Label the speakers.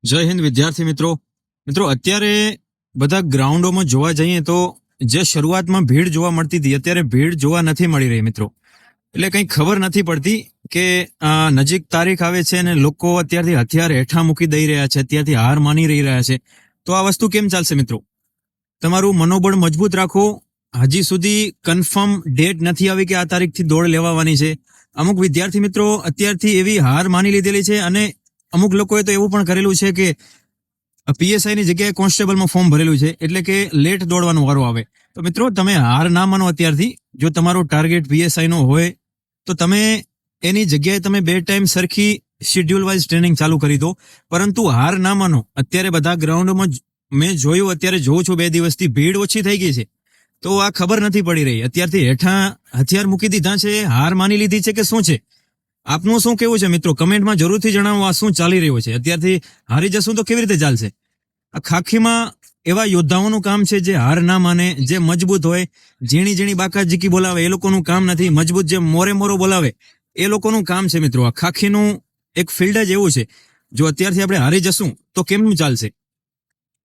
Speaker 1: જય હિન્દ વિદ્યાર્થી મિત્રો અત્યારે બધા ગ્રાઉન્ડોમાં જોવા જઈએ તો જે શરૂઆતમાં ભીડ જોવા મળતી હતી અત્યારે ભીડ જોવા નથી મળી રહી મિત્રો. એટલે કંઈ ખબર નથી પડતી કે નજીક તારીખ આવે છે અને લોકો અત્યારથી હથિયાર હેઠા મૂકી દઈ રહ્યા છે, અત્યારથી હાર માની રહી રહ્યા છે. તો આ વસ્તુ કેમ ચાલશે મિત્રો? તમારું મનોબળ મજબૂત રાખો. હજી સુધી કન્ફર્મ ડેટ નથી આવી કે આ તારીખથી દોડ લેવાવાની છે. અમુક વિદ્યાર્થી મિત્રો અત્યારથી એવી હાર માની લીધેલી છે અને અમુક લોકોએ તો એવું પણ કરેલું છે કે પીએસઆઈ ની જગ્યાએ કોન્સ્ટેબલમાં ફોર્મ ભરેલું છે, એટલે કે લેટ દોડવાનો વારો આવે. તો મિત્રો તમે હાર ના માનો. અત્યારથી જો તમારો ટાર્ગેટ પીએસઆઈ નો હોય તો તમે એની જગ્યાએ તમે 2 ટાઈમ સરખી શેડ્યુલ વાઇઝ ટ્રેનિંગ ચાલુ કરી દો, પરંતુ હાર ના માનો. અત્યારે બધા ગ્રાઉન્ડમાં મેં જોયું, અત્યારે જોઉં છું 2 દિવસથી ભીડ ઓછી થઈ ગઈ છે, તો આ ખબર નથી પડી રહી અત્યારથી હેઠા હથિયાર મૂકી દીધા છે, હાર માની લીધી છે કે શું છે? આપનું શું કેવું છે મિત્રો? કમેન્ટમાં જરૂરથી જણાવો આ શું ચાલી રહ્યું છે. અત્યારથી હારી જશું તો કેવી રીતે ચાલશે? આ ખાખીમાં એવા યોદ્ધાઓનું કામ છે જે હાર ના માને, જે મજબૂત હોય, ઝીણી ઝીણી બાકાજીકી બોલાવે એ લોકોનું કામ નથી. મજબૂત જે મોરે મોરો બોલાવે એ લોકોનું કામ છે મિત્રો. આ ખાખીનું એક ફિલ્ડ જ એવું છે. જો અત્યારથી આપણે હારી જશું તો કેમનું ચાલશે?